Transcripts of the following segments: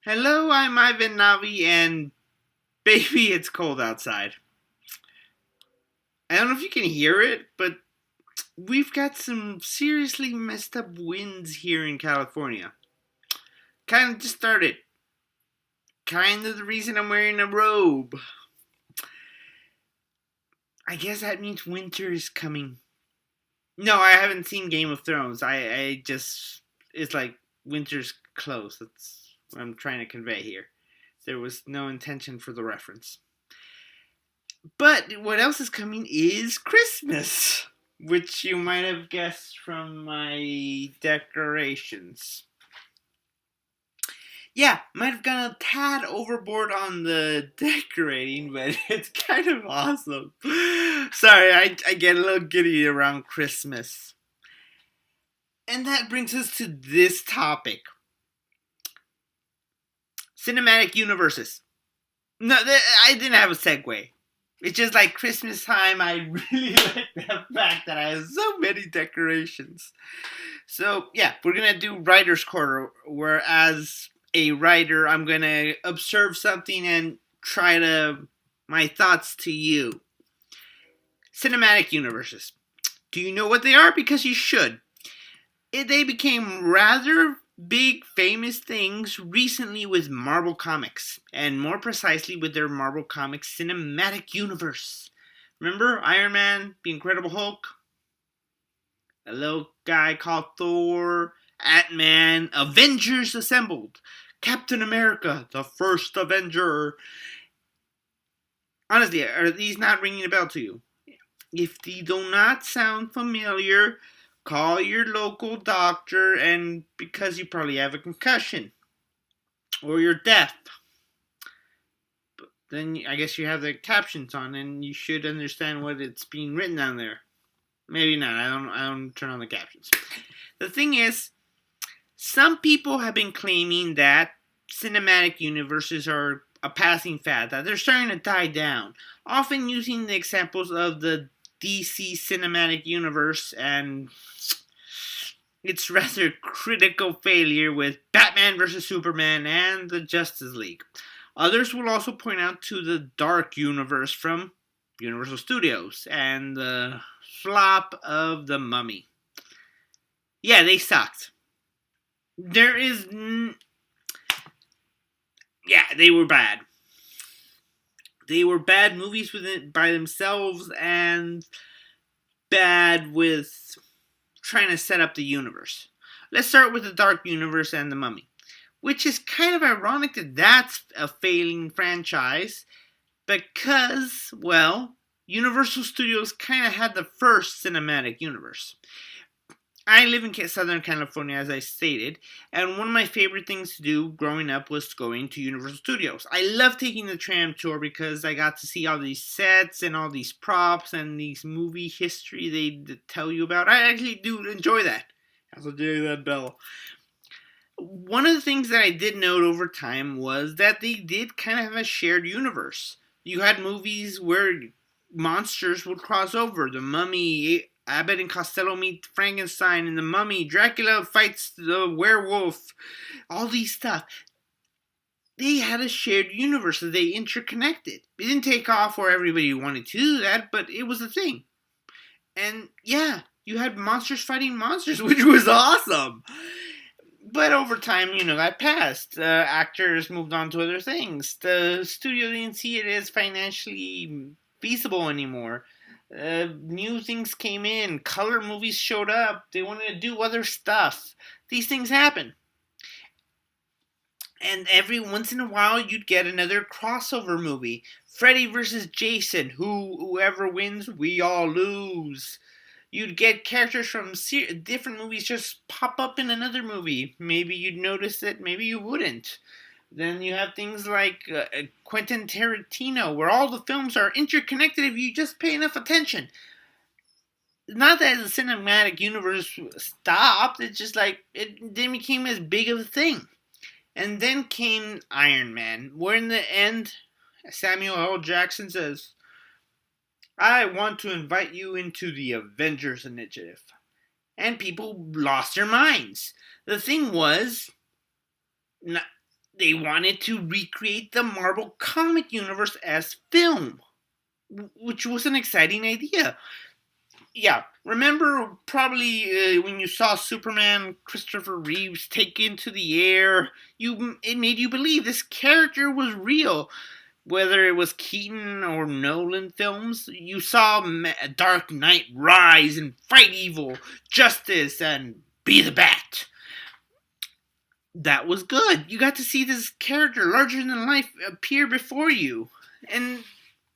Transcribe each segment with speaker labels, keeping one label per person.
Speaker 1: Hello, I'm Ivan Navi, and baby, it's cold outside. I don't know if you can hear it, but we've got some seriously messed up winds here in California. Kind of just started. Kind of the reason I'm wearing a robe. I guess that means winter is coming. No, I haven't seen Game of Thrones. I just. It's like winter's close. That's what I'm trying to convey here. There was no intention for the reference. But what else is coming is Christmas, which you might have guessed from my decorations. Yeah, might have gone a tad overboard on the decorating, but it's kind of awesome. Sorry, I get a little giddy around Christmas. And that brings us to this topic: cinematic universes. No, I didn't have a segue. It's just like Christmas time, I really like the fact that I have so many decorations. So, yeah, we're going to do Writer's Corner, where as a writer, I'm going to observe something and try to my thoughts to you. Cinematic universes. Do you know what they are? Because you should. They became rather big famous things recently with Marvel Comics, and more precisely with their Marvel Comics cinematic universe. Remember Iron Man, the Incredible Hulk, a little guy called Thor, Ant-Man, Avengers Assembled, Captain America, the first Avenger. Honestly, are these not ringing a bell to you? If they do not sound familiar, call your local doctor, and because you probably have a concussion or you're deaf. But then I guess you have the captions on and you should understand what it's being written down there. Maybe not. I don't turn on the captions. The thing is, some people have been claiming that cinematic universes are a passing fad, that they're starting to die down, often using the examples of the DC cinematic universe and its rather critical failure with Batman vs. Superman and the Justice League. Others will also point out to the Dark Universe from Universal Studios and the flop of The Mummy. Yeah, they sucked. There is. Yeah, they were bad. They were bad movies within by themselves and bad with trying to set up the universe. Let's start with the Dark Universe and The Mummy, which is kind of ironic that that's a failing franchise because, well, Universal Studios kind of had the first cinematic universe. I live in Southern California, as I stated, and one of my favorite things to do growing up was going to Universal Studios. I love taking the tram tour because I got to see all these sets and all these props and these movie history they tell you about. I actually do enjoy that. Also, do that bell. One of the things that I did note over time was that they did kind of have a shared universe. You had movies where monsters would cross over. The Mummy, Abbott and Costello meet Frankenstein, and The Mummy, Dracula fights the werewolf. All these stuff. They had a shared universe that they interconnected. It didn't take off where everybody wanted to do that, but it was a thing. And yeah, you had monsters fighting monsters, which was awesome. But over time, that passed. Actors moved on to other things. The studio didn't see it as financially feasible anymore. New things came in. Color movies showed up. They wanted to do other stuff. These things happen. And every once in a while, you'd get another crossover movie. Freddy versus Jason. Whoever wins, we all lose. You'd get characters from different movies just pop up in another movie. Maybe you'd notice it, maybe you wouldn't. Then you have things like Quentin Tarantino, where all the films are interconnected if you just pay enough attention. Not that the cinematic universe stopped, it's just like it didn't become as big of a thing. And then came Iron Man, where in the end, Samuel L. Jackson says, I want to invite you into the Avengers Initiative. And people lost their minds. The thing was, They wanted to recreate the Marvel comic universe as film, which was an exciting idea. Yeah, remember probably when you saw Superman Christopher Reeves take into the air, it made you believe this character was real. Whether it was Keaton or Nolan films, you saw Dark Knight rise and fight evil, justice, and be the Bat. That was good. You got to see this character larger than life appear before you. And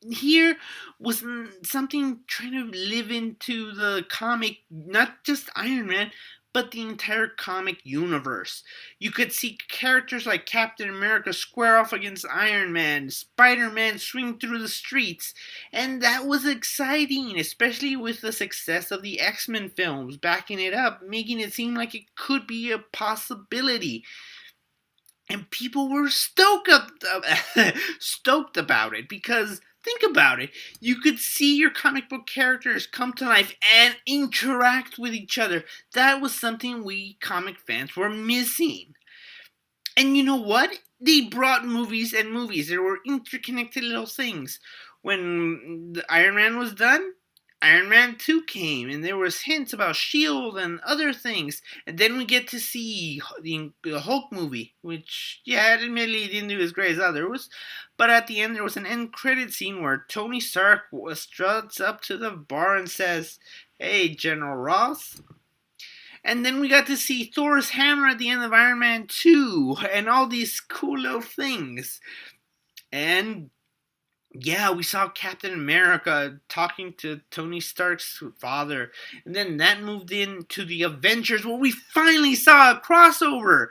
Speaker 1: here was something trying to live into the comic, not just Iron Man, but the entire comic universe. You could see characters like Captain America square off against Iron Man, Spider-Man swing through the streets, and that was exciting, especially with the success of the X-Men films, backing it up, making it seem like it could be a possibility. And people were stoked about it because think about it. You could see your comic book characters come to life and interact with each other. That was something we comic fans were missing. And you know what? They brought movies and movies. There were interconnected little things. When the Iron Man was done, Iron Man 2 came, and there was hints about S.H.I.E.L.D. and other things. And then we get to see the Hulk movie, which, yeah, admittedly didn't do as great as others. But at the end, there was an end credit scene where Tony Stark struts up to the bar and says, "Hey, General Ross." And then we got to see Thor's hammer at the end of Iron Man 2, and all these cool little things. And yeah, we saw Captain America talking to Tony Stark's father. And then that moved into the Avengers, where we finally saw a crossover.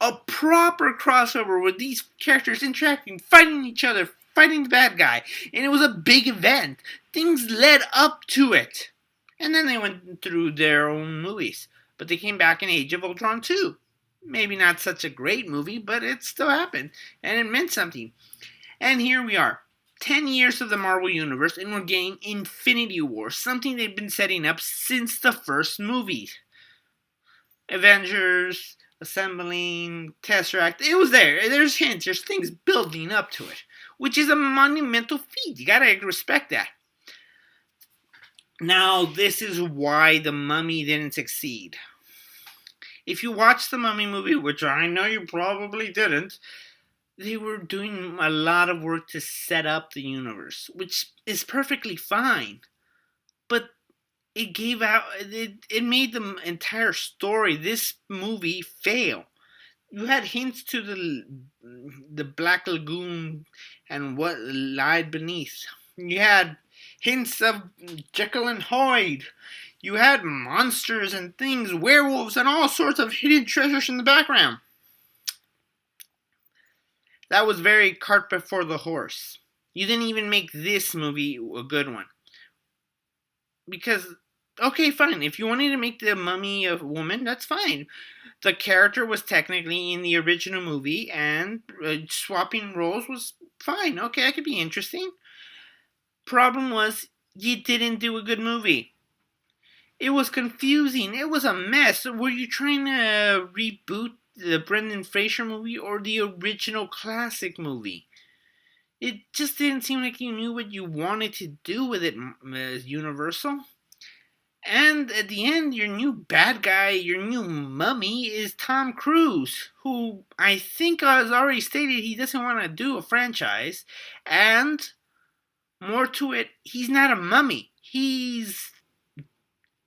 Speaker 1: A proper crossover with these characters interacting, fighting each other, fighting the bad guy. And it was a big event. Things led up to it. And then they went through their own movies. But they came back in Age of Ultron 2. Maybe not such a great movie, but it still happened. And it meant something. And here we are. 10 years of the Marvel Universe, and we're getting Infinity War, something they've been setting up since the first movie. Avengers, assembling, Tesseract, it was there. There's hints, there's things building up to it, which is a monumental feat. You gotta respect that. Now, this is why The Mummy didn't succeed. If you watch the Mummy movie, which I know you probably didn't, they were doing a lot of work to set up the universe, which is perfectly fine. But it made the entire story, this movie, fail. You had hints to the Black Lagoon and what lied beneath. You had hints of Jekyll and Hyde. You had monsters and things, werewolves, and all sorts of hidden treasures in the background. That was very cart before the horse. You didn't even make this movie a good one. Because, okay, fine. If you wanted to make the Mummy a woman, that's fine. The character was technically in the original movie, and swapping roles was fine. Okay, that could be interesting. Problem was, you didn't do a good movie. It was confusing. It was a mess. Were you trying to reboot the Brendan Fraser movie or the original classic movie? It just didn't seem like you knew what you wanted to do with it, Universal. And at the end, your new bad guy, your new mummy, is Tom Cruise, who I think has already stated he doesn't want to do a franchise. And more to it, he's not a mummy. He's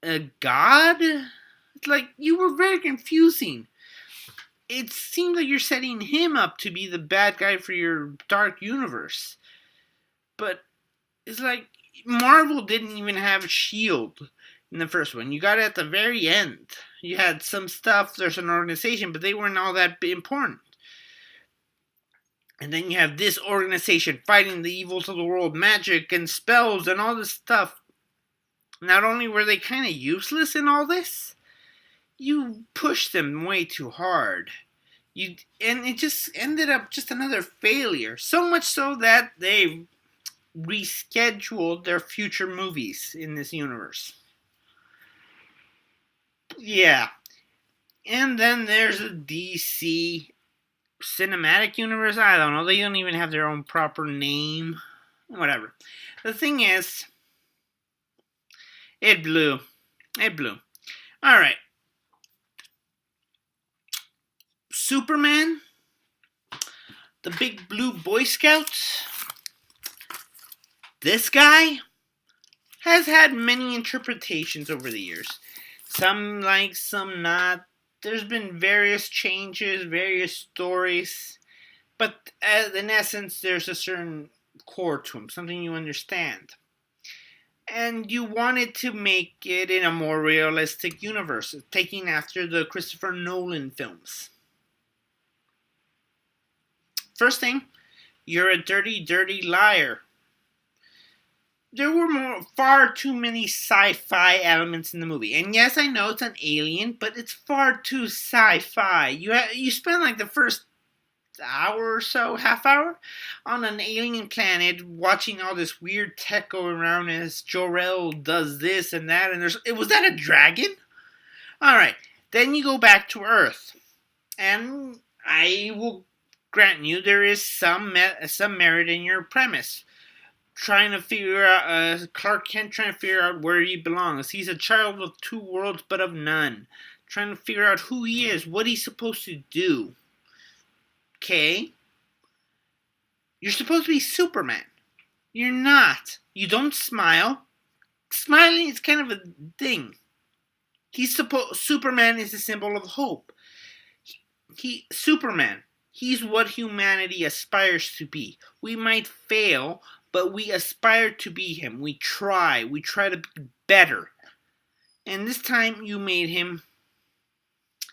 Speaker 1: a god? It's like, you were very confusing. It seems like you're setting him up to be the bad guy for your dark universe. But it's like, Marvel didn't even have S.H.I.E.L.D. in the first one. You got it at the very end. You had some stuff, there's an organization, but they weren't all that important. And then you have this organization fighting the evils of the world, magic and spells and all this stuff. Not only were they kind of useless in all this, you pushed them way too hard. And it just ended up just another failure. So much so that they rescheduled their future movies in this universe. Yeah. And then there's a DC cinematic universe. I don't know. They don't even have their own proper name. Whatever. The thing is, it blew. It blew. All right. Superman, the big blue Boy Scouts. This guy has had many interpretations over the years. Some like, some not. There's been various changes, various stories. But in essence, there's a certain core to him, something you understand. And you wanted to make it in a more realistic universe, taking after the Christopher Nolan films. First thing, you're a dirty, dirty liar. There were far too many sci-fi elements in the movie. And yes, I know it's an alien, but it's far too sci-fi. You spend like the first hour or so, half hour, on an alien planet watching all this weird tech go around as Jor-El does this and that, and was that a dragon? Alright, then you go back to Earth. And I will grant you there is some merit in your premise. Trying to figure out, Clark Kent trying to figure out where he belongs. He's a child of two worlds but of none. Trying to figure out who he is, what he's supposed to do. Okay? You're supposed to be Superman. You're not. You don't smile. Smiling is kind of a thing. Superman is a symbol of hope. Superman. He's what humanity aspires to be. We might fail, but we aspire to be him. We try to be better. And this time you made him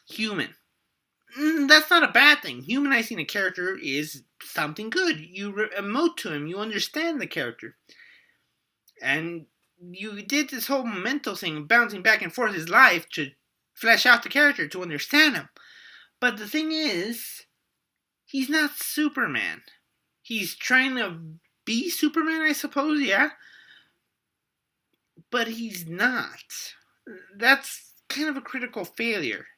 Speaker 1: human. That's not a bad thing. Humanizing a character is something good. You emote to him. You understand the character. And you did this whole mental thing, bouncing back and forth his life to flesh out the character, to understand him. But the thing is, he's not Superman. He's trying to be Superman, I suppose, yeah? But he's not. That's kind of a critical failure.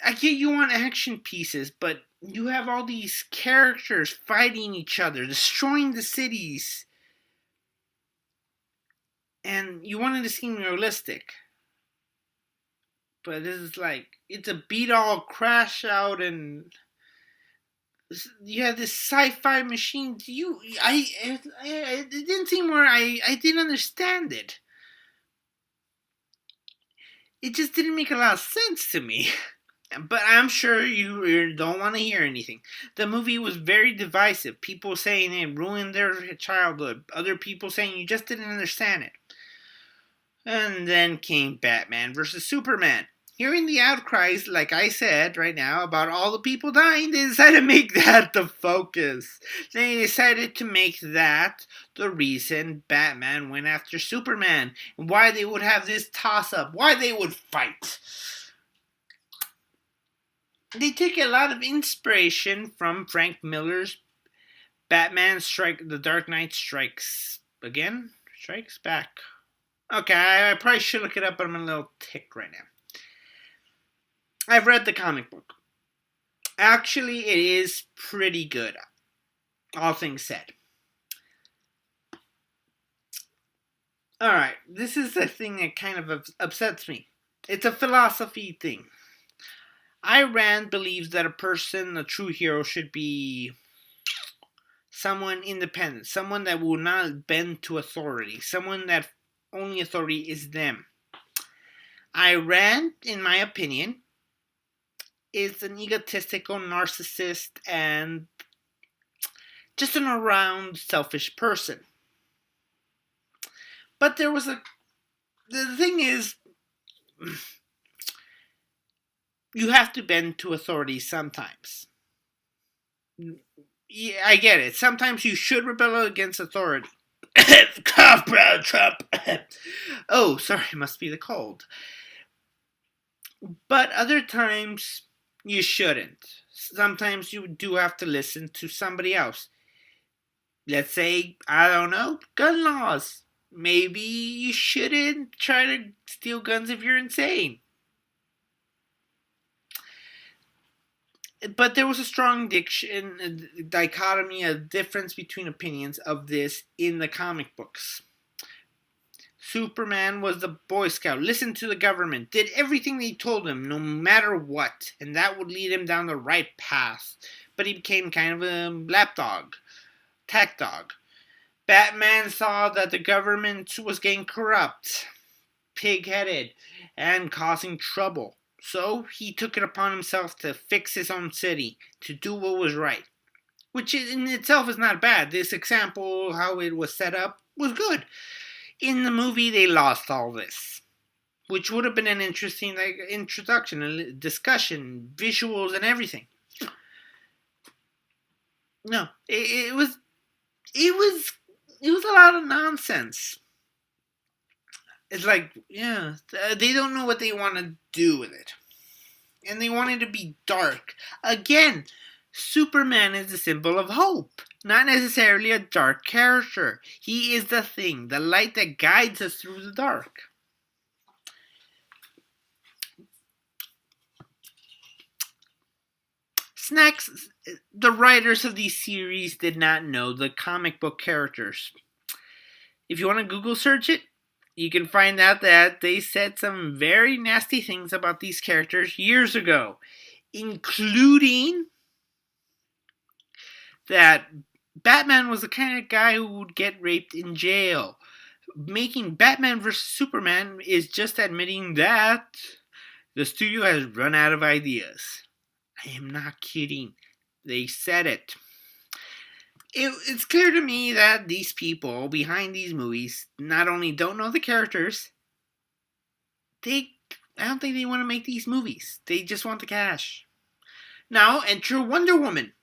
Speaker 1: I get you want action pieces, but you have all these characters fighting each other, destroying the cities. And you wanted to seem realistic. But this is like, it's a beat-all crash out, and you have this sci-fi machine. It didn't seem where I didn't understand it. It just didn't make a lot of sense to me. But I'm sure you don't want to hear anything. The movie was very divisive. People saying it ruined their childhood. Other people saying you just didn't understand it. And then came Batman vs. Superman. Hearing the outcries, like I said right now, about all the people dying, they decided to make that the focus. They decided to make that the reason Batman went after Superman. And why they would have this toss-up. Why they would fight. They took a lot of inspiration from Frank Miller's Batman The Dark Knight Strikes Back. Okay, I probably should look it up, but I'm a little ticked right now. I've read the comic book. Actually, it is pretty good, all things said. Alright, this is the thing that kind of upsets me. It's a philosophy thing. Ayn Rand believes that a true hero, should be someone independent, someone that will not bend to authority, someone that only authority is them. Ayn Rand, in my opinion, is an egotistical narcissist and just an around selfish person. But the thing is, you have to bend to authority sometimes. Yeah, I get it. Sometimes you should rebel against authority. Cough, Brad Trump. Oh, sorry, it must be the cold. But other times, you shouldn't. Sometimes you do have to listen to somebody else. Let's say, I don't know, gun laws. Maybe you shouldn't try to steal guns if you're insane. But there was a strong dichotomy, a difference between opinions of this in the comic books. Superman was the Boy Scout, listened to the government, did everything they told him, no matter what, and that would lead him down the right path. But he became kind of a lapdog, tack dog. Batman saw that the government was getting corrupt, pig-headed, and causing trouble. So he took it upon himself to fix his own city, to do what was right. Which in itself is not bad. This example, how it was set up, was good. In the movie, they lost all this, which would have been an interesting introduction, a discussion, visuals, and everything. No, it was a lot of nonsense. It's like, yeah, they don't know what they want to do with it. And they want it to be dark. Again, Superman is a symbol of hope, not necessarily a dark character. He is the thing, the light that guides us through the dark. Snacks, the writers of these series did not know the comic book characters. If you want to Google search it, you can find out that they said some very nasty things about these characters years ago, including that Batman was the kind of guy who would get raped in jail. Making Batman vs. Superman is just admitting that the studio has run out of ideas. I am not kidding. They said it. It's clear to me that these people behind these movies not only don't know the characters, I don't think they want to make these movies. They just want the cash. Now, enter Wonder Woman.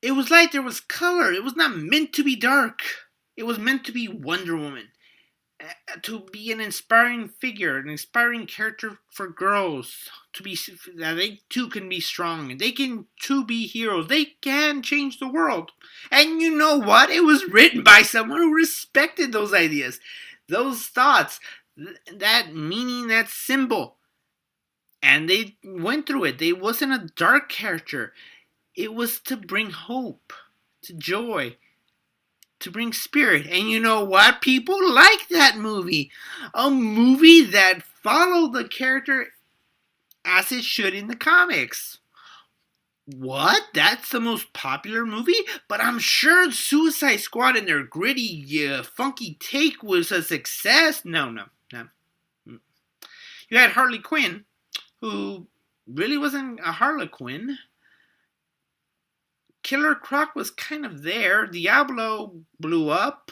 Speaker 1: It was like there was color. It was not meant to be dark. It was meant to be Wonder Woman. To be an inspiring figure, an inspiring character for girls. That they too can be strong. They can too be heroes. They can change the world. And you know what? It was written by someone who respected those ideas, those thoughts, that meaning, that symbol. And they went through it. They wasn't a dark character. It was to bring hope, to joy, to bring spirit. And you know what? People like that movie. A movie that followed the character as it should in the comics. What? That's the most popular movie? But I'm sure Suicide Squad and their gritty, funky take was a success. No. You had Harley Quinn, who really wasn't a Harlequin. Killer Croc was kind of there. Diablo blew up.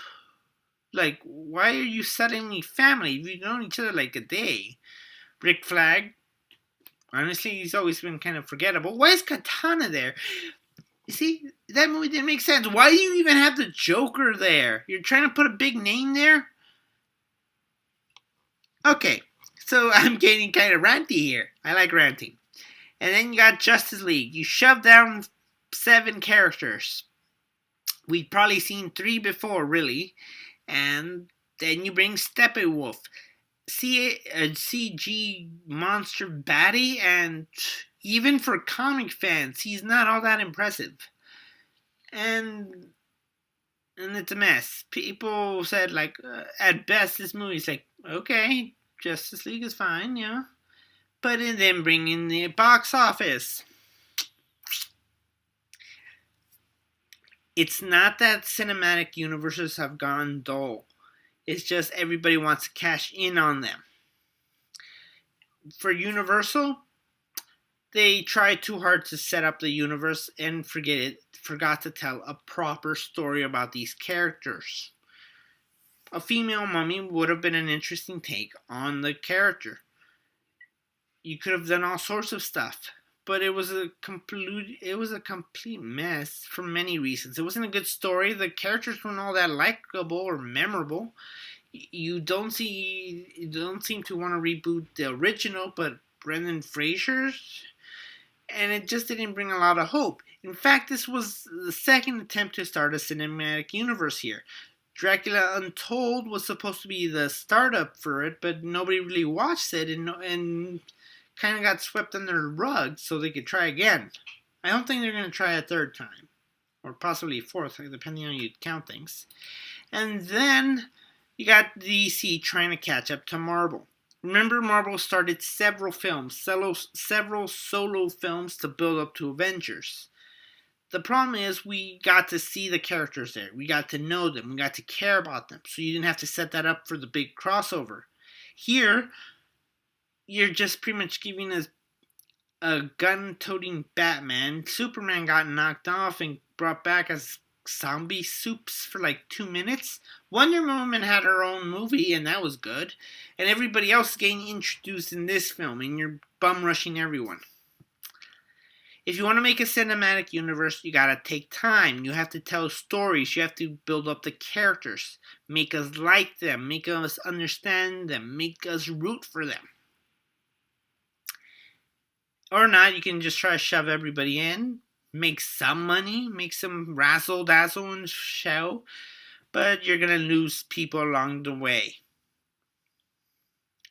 Speaker 1: Like, why are you suddenly family? We've known each other like a day. Rick Flag. Honestly, he's always been kind of forgettable. Why is Katana there? You see, that movie didn't make sense. Why do you even have the Joker there? You're trying to put a big name there? Okay, so I'm getting kind of ranty here. I like ranting. And then you got Justice League. You shove down 7 characters. We've probably seen 3 before, really. And then you bring Steppenwolf. A CG monster baddie, and even for comic fans, he's not all that impressive. And it's a mess. People said, like, at best, this movie's like, okay, Justice League is fine, yeah. But then bring in the box office. It's not that cinematic universes have gone dull. It's just everybody wants to cash in on them. For Universal, they tried too hard to set up the universe and forgot to tell a proper story about these characters. A female mummy would have been an interesting take on the character. You could have done all sorts of stuff, but it was a complete mess for many reasons. It wasn't a good story. The characters weren't all that likable or memorable. You don't seem to want to reboot the original, but Brendan Fraser's, and it just didn't bring a lot of hope. In fact, this was the second attempt to start a cinematic universe here. Dracula Untold was supposed to be the startup for it, but nobody really watched it, and kind of got swept under the rug so they could try again. I don't think they're going to try a third time, or possibly a fourth, depending on how you count things. And then you got DC trying to catch up to Marvel. Remember, Marvel started several solo films to build up to Avengers. The problem is we got to see the characters there. We got to know them. We got to care about them. So you didn't have to set that up for the big crossover. Here, you're just pretty much giving us a gun-toting Batman. Superman got knocked off and brought back as zombie soups for like 2 minutes. Wonder Woman had her own movie, and that was good. And everybody else is getting introduced in this film, and you're bum-rushing everyone. If you want to make a cinematic universe, you gotta take time. You have to tell stories. You have to build up the characters. Make us like them. Make us understand them. Make us root for them. Or not, you can just try to shove everybody in. Make some money. Make some razzle-dazzle and show. But you're gonna lose people along the way.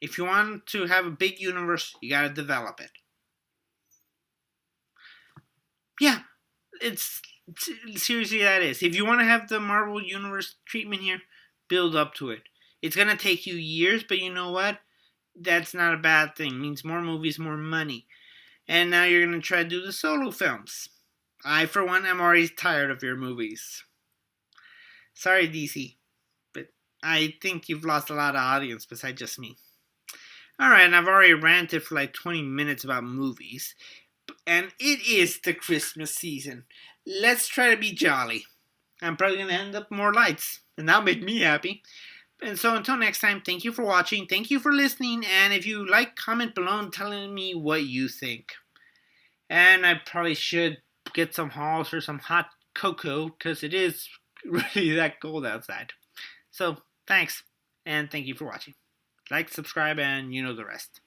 Speaker 1: If you want to have a big universe, you gotta develop it. Yeah, it's seriously that is. If you want to have the Marvel Universe treatment here, build up to it. It's going to take you years, but you know what? That's not a bad thing. It means more movies, more money. And now you're going to try to do the solo films. I, for one, am already tired of your movies. Sorry, DC, but I think you've lost a lot of audience besides just me. Alright, and I've already ranted for like 20 minutes about movies. And it is the Christmas season. Let's try to be jolly. I'm probably going to end up more lights. And that'll make me happy. And so until next time, thank you for watching. Thank you for listening. And if you like, comment below and telling me what you think. And I probably should get some halls or some hot cocoa, because it is really that cold outside. So thanks. And thank you for watching. Like, subscribe, and you know the rest.